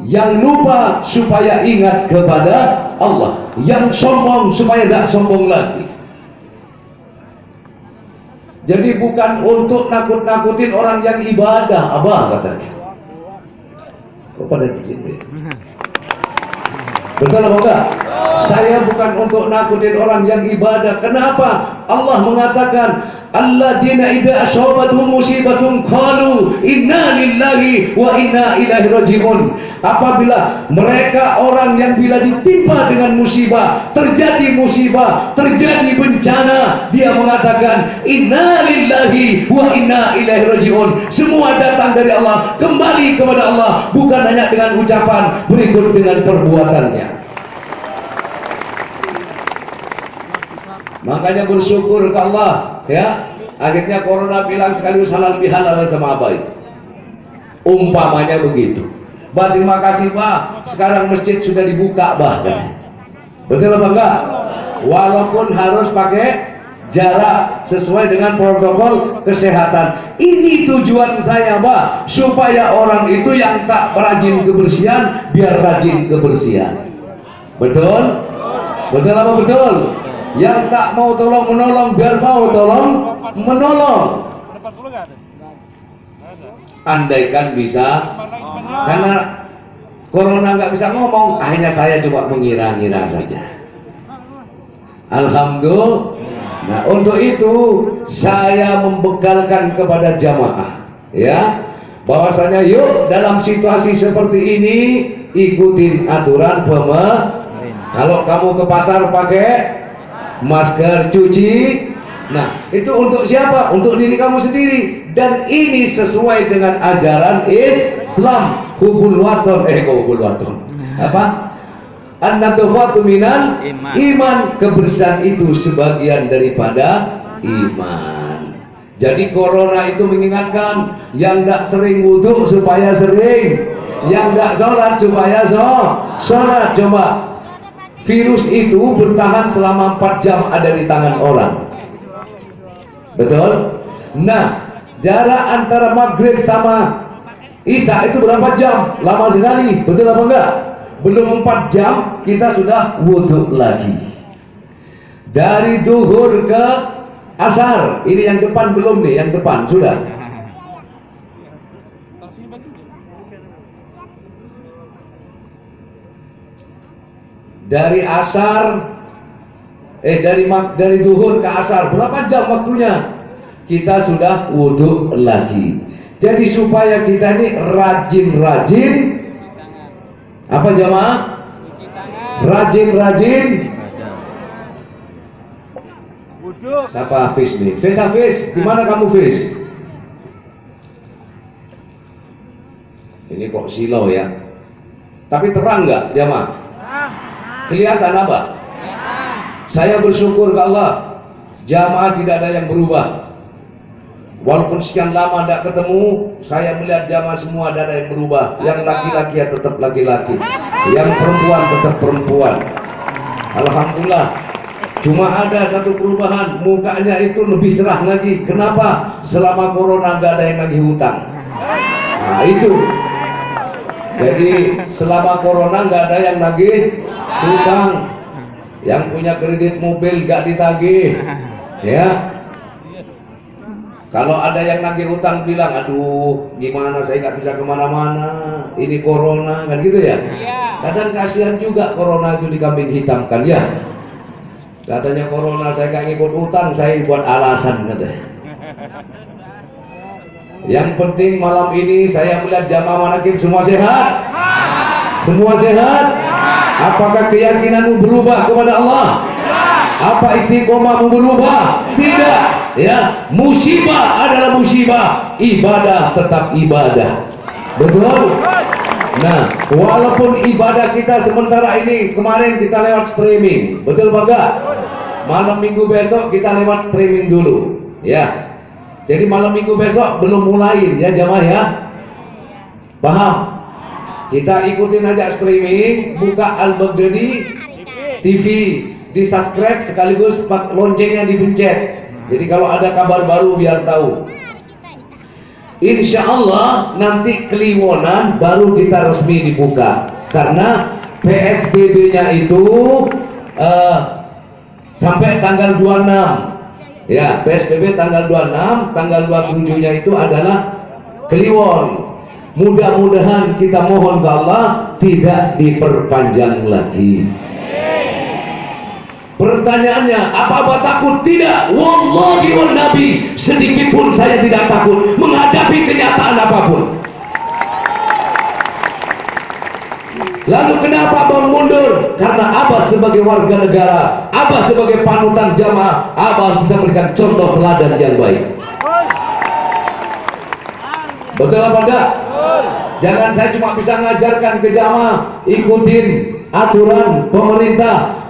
Yang lupa supaya ingat kepada Allah, yang sombong supaya tidak sombong lagi. Jadi bukan untuk nakut-nakutin orang yang ibadah, abah katanya. Kepada begini. Betul apa enggak? Saya bukan untuk nakutin orang yang ibadah. Kenapa? Allah mengatakan, alladzina idza asabatuhum musibatun qalu inna lillahi wa inna ilaihi raji'un. Apabila mereka orang yang bila ditimpa dengan musibah, terjadi musibah, terjadi bencana, dia mengatakan inna lillahi wa inna ilaihi raji'un. Semua datang dari Allah, kembali kepada Allah, bukan hanya dengan ucapan, berikut dengan perbuatannya. Makanya bersyukur ke Allah, ya. Akhirnya corona bilang sekaligus halal bihalal sama abai. Umpamanya begitu. Bah, terima kasih Bah, sekarang masjid sudah dibuka Bah. Betul apa enggak? Walaupun harus pakai jarak sesuai dengan protokol kesehatan. Ini tujuan saya Bah, supaya orang itu yang tak rajin kebersihan biar rajin kebersihan. Betul? Betul apa betul? Yang tak mau tolong menolong biar mau tolong menolong. Andaikan bisa, karena corona nggak bisa ngomong, akhirnya saya coba mengira-ngira saja. Alhamdulillah. Nah, untuk itu saya membekalkan kepada jamaah, ya, bahwasanya yuk dalam situasi seperti ini ikutin aturan pemerintah. Kalau kamu ke pasar pakai masker, cuci. Nah, itu untuk siapa? Untuk diri kamu sendiri. Dan ini sesuai dengan ajaran Islam. Hubul waton, hubul waton. Apa? An-nadhafatu minal iman. Kebersihan itu sebagian daripada iman. Jadi corona itu mengingatkan yang tidak sering wudhu supaya sering, yang tidak sholat supaya sholat. Coba. Virus itu bertahan selama 4 jam ada di tangan orang. Betul? Nah, jarak antara maghrib sama isya itu berapa jam? Lama sekali. Betul apa enggak? Belum 4 jam kita sudah wudhu lagi. Dari duhur ke asar. Ini yang depan belum nih, yang depan sudah. Dari asar dari duhur ke asar berapa jam waktunya? Kita sudah wudhu lagi. Jadi supaya kita ini rajin-rajin apa jamaah? Rajin-rajin wudhu. Siapa Hafiz nih? Hafiz, di mana kamu Hafiz? Ini kok silau ya? Tapi terang nggak jamaah? Kelihatan apa? Saya bersyukur ke Allah, jamaah tidak ada yang berubah. Walaupun sekian lama tidak ketemu, saya melihat jamaah semua ada yang berubah. Yang laki-laki ya tetap laki-laki, yang perempuan tetap perempuan. Alhamdulillah. Cuma ada satu perubahan, mukanya itu lebih cerah lagi. Kenapa? Selama corona nggak ada yang lagi hutang. Nah itu. Jadi selama corona nggak ada yang lagi hutang. Yang punya kredit mobil gak ditagih, ya. Kalau ada yang nagih hutang bilang, aduh gimana saya nggak bisa kemana-mana, ini corona kan gitu ya. Kadang kasihan juga corona itu dikambing hitamkan ya. Katanya corona saya nggak ngikut hutang, saya buat alasan katanya. Yang penting malam ini saya melihat jamaah manakim semua sehat. Semua sehat. Apakah keyakinanmu berubah kepada Allah? Apa istiqomahmu berubah? Tidak. Ya, musibah adalah musibah, ibadah tetap ibadah. Betul? Nah, walaupun ibadah kita sementara ini, kemarin kita lewat streaming, betul apa enggak? Malam minggu besok kita lewat streaming dulu, ya. Jadi malam minggu besok belum mulai ya jamaah ya. Paham? Kita ikutin aja streaming, buka Al-Baghdadi TV, di subscribe sekaligus loncengnya dipencet. Jadi kalau ada kabar baru biar tahu. Insya Allah nanti Kliwonan baru kita resmi dibuka, karena PSBB-nya itu sampai tanggal 26 ya. PSBB tanggal 26, tanggal 27-nya itu adalah Kliwon. Mudah-mudahan kita mohon ke Allah tidak diperpanjang lagi. Pertanyaannya, apa takut? Tidak. Wallahi wa nabi, sedikit pun saya tidak takut menghadapi kenyataan apapun. Lalu kenapa Abah mundur? Karena Abah sebagai warga negara, Abah sebagai panutan jamaah, Abah harus bisa memberikan contoh teladan yang baik. Betul apa enggak? Jangan saya cuma bisa ngajarkan ke jamaah, ikutin aturan pemerintah.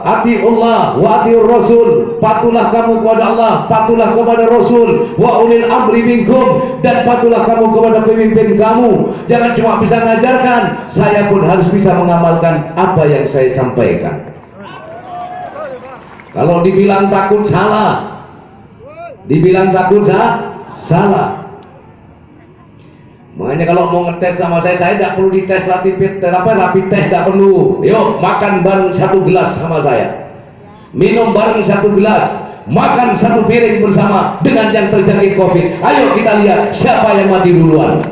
Atiullah wa atiur rasul, patulah kamu kepada Allah, patulah kepada Rasul, wa ulil amri minkum, dan patulah kamu kepada pemimpin kamu. Jangan cuma bisa mengajarkan, saya pun harus bisa mengamalkan apa yang saya sampaikan. Kalau dibilang takut salah, dibilang takut salah. Makanya kalau mau ngetes sama saya tidak perlu dites rapid test, tidak perlu. Yuk makan bareng satu gelas sama saya, minum bareng satu gelas, makan satu piring bersama dengan yang terjangkit COVID. Ayo kita lihat siapa yang mati duluan.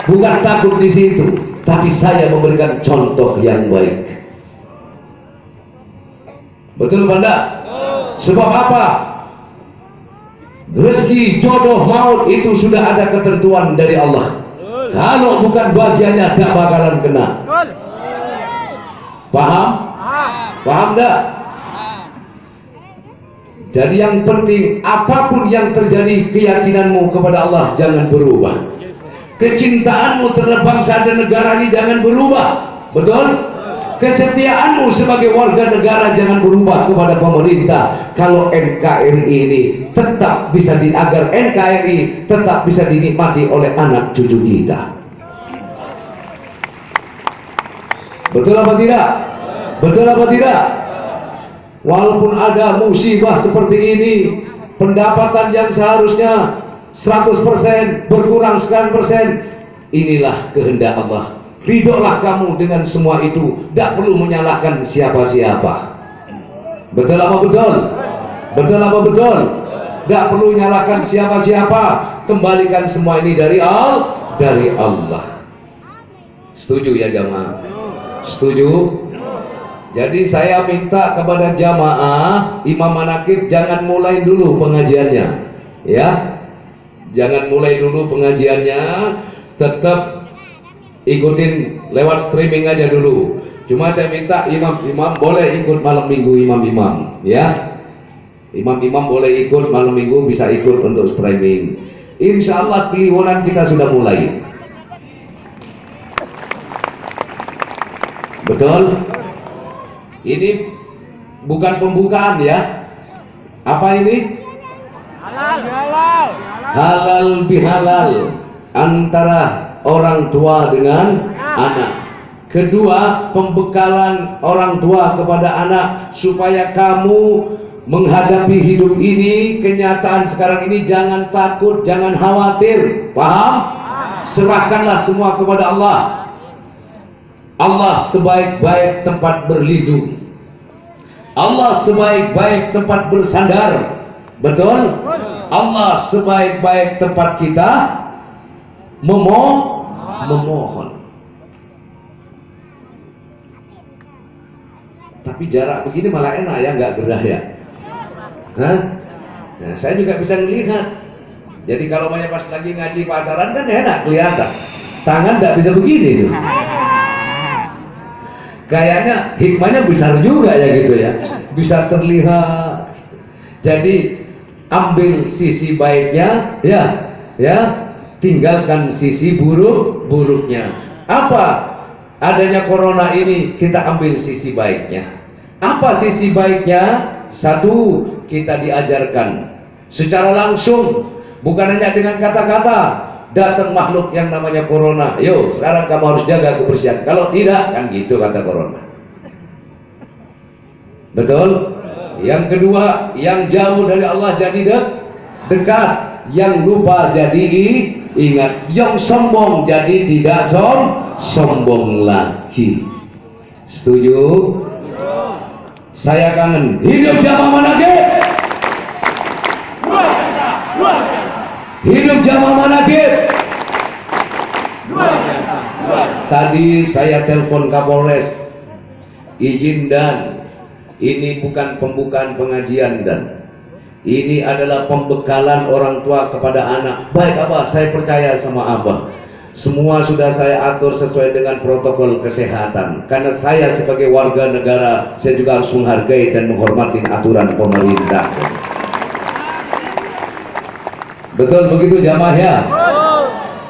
Bukan takut di situ, tapi saya memberikan contoh yang baik. Betul Banda? Sebab apa? Rezeki, jodoh, maut itu sudah ada ketentuan dari Allah. Kalau bukan bagiannya tak bakalan kena. Paham? Paham tak? Jadi yang penting, apapun yang terjadi, keyakinanmu kepada Allah jangan berubah. Kecintaanmu terhadap bangsa dan negara ini jangan berubah. Betul? Kesetiaanmu sebagai warga negara jangan berubah kepada pemerintah. Kalau NKRI ini tetap bisa agar NKRI tetap bisa dinikmati oleh anak cucu kita. Betul apa tidak? Betul apa tidak? Walaupun ada musibah seperti ini, pendapatan yang seharusnya 100% berkurang sekian persen, inilah kehendak Allah. Ridholah kamu dengan semua itu, tidak perlu menyalahkan siapa-siapa. Betul apa betul? Betul apa betul? Tidak perlu menyalahkan siapa-siapa. Kembalikan semua ini dari Allah. Setuju ya jamaah? Setuju? Jadi saya minta kepada jamaah, Imam Manakib jangan mulai dulu pengajiannya, ya. Jangan mulai dulu pengajiannya, tetap ikutin lewat streaming aja dulu. Cuma saya minta imam-imam boleh ikut malam minggu, imam-imam ya. Imam-imam boleh ikut malam minggu, bisa ikut untuk streaming. Insya Allah Kliwonan kita sudah mulai. Betul? Ini bukan pembukaan ya. Apa ini? Halal. Halal bihalal antara orang tua dengan anak. Kedua, pembekalan orang tua kepada anak supaya kamu menghadapi hidup ini, kenyataan sekarang ini, jangan takut, jangan khawatir. Paham? Serahkanlah semua kepada Allah. Allah sebaik-baik tempat berlindung, Allah sebaik-baik tempat bersandar. Betul? Allah sebaik-baik tempat kita memohon. Tapi jarak begini malah enak ya, nggak gerah ya. Hah? Nah, saya juga bisa melihat. Jadi kalau pas lagi ngaji pacaran kan enak kelihatan. Tangan nggak bisa begini tuh. Kayaknya hikmahnya besar juga ya gitu ya. Bisa terlihat. Jadi ambil sisi baiknya ya. Tinggalkan sisi buruknya. Apa adanya corona ini, kita ambil sisi baiknya. Apa sisi baiknya? Satu, kita diajarkan secara langsung, bukan hanya dengan kata-kata. Datang makhluk yang namanya corona, yo sekarang kamu harus jaga kebersihan, kalau tidak kan gitu kata corona. Betul? Yang kedua, yang jauh dari Allah jadi dekat. yang lupa jadi ingat, yang sombong jadi tidak sombong lagi. Setuju? Saya kangen hidup Jamaah Manaqib. Hidup Jamaah Manaqib. Tadi saya telepon Kapolres, izin dan ini bukan pembukaan pengajian dan ini adalah pembekalan orang tua kepada anak. Baik Abah, saya percaya sama Abah. Semua sudah saya atur sesuai dengan protokol kesehatan. Karena saya sebagai warga negara, saya juga harus menghargai dan menghormati aturan pemerintah. Betul begitu jamaah ya?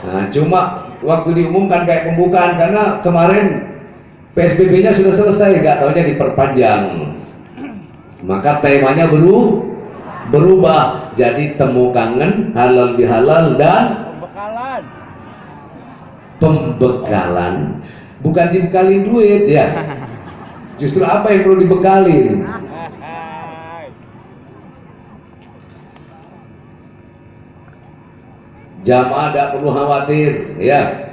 Nah, cuma waktu diumumkan kayak pembukaan karena kemarin PSBB-nya sudah selesai, nggak taunya diperpanjang. Maka temanya berubah jadi temu kangen, halal bihalal dan pembekalan. Bukan dibekalin duit ya. Justru apa yang perlu dibekalin? Jamaah tidak perlu khawatir ya.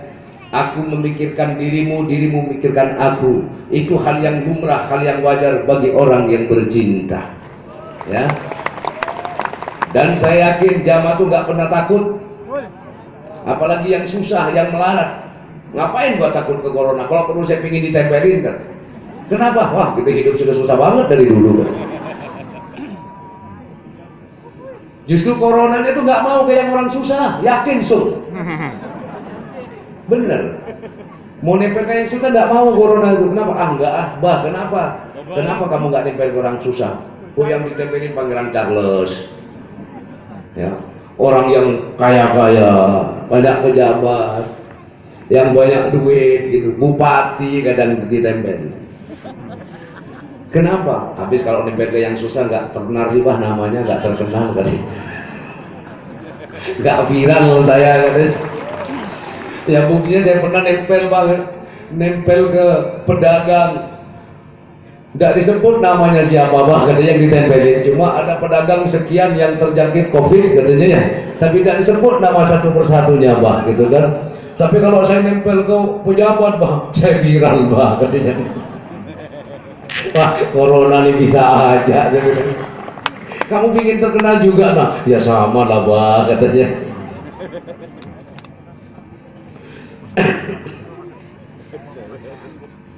Aku memikirkan dirimu, dirimu memikirkan aku. Itu hal yang lumrah, hal yang wajar bagi orang yang bercinta ya. Dan saya yakin jamaah itu nggak pernah takut. Apalagi yang susah, yang melarat. Ngapain gua takut ke corona? Kalau perlu saya pingin ditempelin kan. Kenapa? Wah, kita hidup sudah susah banget dari dulu kan. Justru coronanya itu nggak mau kayak orang susah, yakin so. Bener. Mau nempel kayak yang susah nggak mau corona itu. Kenapa? Ah nggak ah, bah kenapa? Kenapa kamu nggak nempel ke orang susah? Oh yang ditempelin Pangeran Charles, ya orang yang kaya-kaya, banyak pejabat, yang banyak duit gitu, bupati kadang ditempel. Kenapa? Habis kalau nempel ke yang susah nggak terkenal sih bah namanya, nggak terkenal kali, nggak viral saya katanya. Ya buktinya saya pernah nempel ke pedagang, nggak disebut namanya siapa bah katanya yang ditempelin, cuma ada pedagang sekian yang terjangkit COVID katanya ya, tapi nggak disebut nama satu persatunya bah gitu kan. Tapi kalau saya nempel ke pejabat bah, saya viral bah katanya. Wah, corona ini bisa aja. Kamu ingin terkenal juga nah? Ya sama lah bah katanya.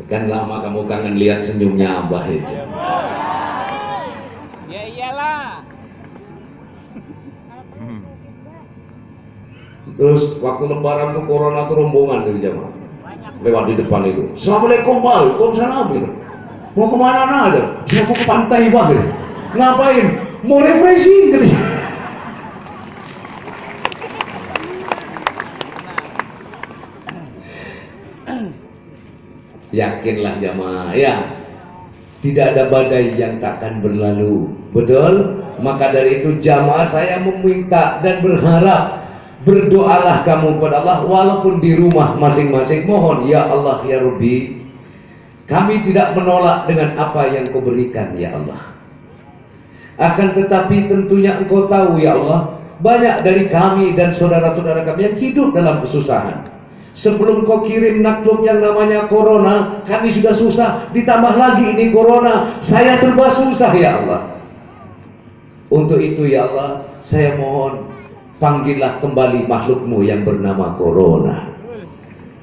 Kan lama kamu kangen lihat senyumnya Abah itu. Ya iyalah. Terus waktu lebaran tuh corona tuh rombongan tuh jamaah lewat di depan itu. Assalamualaikum Pak, waalaikumsalam. Mau kemana aja? Saya mau ke pantai Pak. Ngapain? Mau refreshing gitu. Yakinlah jamaah ya, tidak ada badai yang takkan berlalu, betul? Maka dari itu jamaah saya meminta dan berharap, berdoalah kamu kepada Allah walaupun di rumah masing-masing. Mohon ya Allah ya Rabbi, kami tidak menolak dengan apa yang Kau berikan ya Allah. Akan tetapi tentunya Engkau tahu ya Allah, banyak dari kami dan saudara-saudara kami yang hidup dalam kesusahan. Sebelum Kau kirim nakluk yang namanya corona, kami sudah susah, ditambah lagi ini corona, saya serba susah ya Allah. Untuk itu ya Allah, saya mohon panggillah kembali makhlukmu yang bernama corona.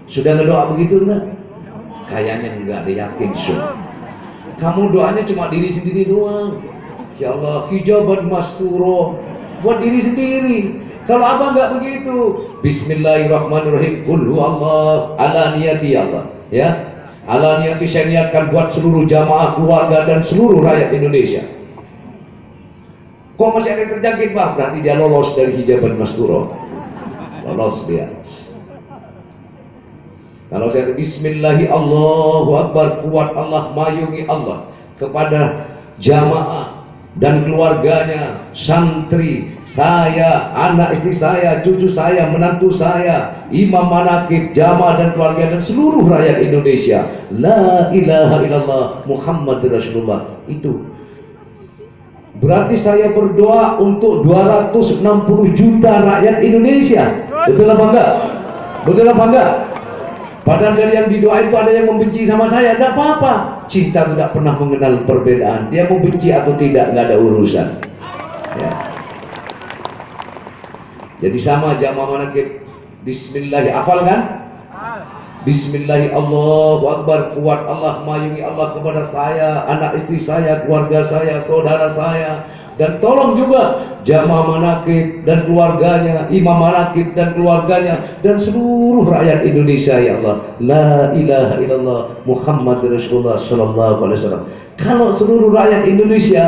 Sudah ngedoa begitu enggak? Kayaknya enggak, yakin so. Kamu doanya cuma diri sendiri doang. Ya Allah, hijaban masturo buat diri sendiri. Kalau abang enggak begitu, Bismillahirrahmanirrahim, Qul huwallahu ala niyati Allah, ya. Ala niyati saya niatkan buat seluruh jamaah, keluarga dan seluruh rakyat Indonesia. Kok masih ada yang terjangkit Pak? Berarti dia lolos dari hijaban masturo. Lolos dia. Kalau saya Bismillahi Allahu Akbar, kuat Allah, mayungi Allah kepada jamaah dan keluarganya, santri, saya, anak istri saya, cucu saya, menantu saya, imam manaqib, jamaah dan keluarga dan seluruh rakyat Indonesia. La ilaha illallah Muhammadur Rasulullah. Itu Berarti saya berdoa untuk 260 juta rakyat Indonesia. Betul apa enggak? Betul apa enggak? Padahal dari yang didoa itu ada yang membenci sama saya, tidak apa-apa. Cinta tidak pernah mengenal perbedaan. Dia mau benci atau tidak, nggak ada urusan. Ya. Jadi sama jamaah manaqib. Bismillah, hafal kan? Bismillah, Allahu Akbar, kuat Allah, mayungi Allah kepada saya, anak istri saya, keluarga saya, saudara saya. Dan tolong juga jamaah manaqib dan keluarganya, imam manaqib dan keluarganya, dan seluruh rakyat Indonesia, ya Allah. La ilaha illallah Muhammad Rasulullah sallallahu alaihi wasallam. Kalau seluruh rakyat Indonesia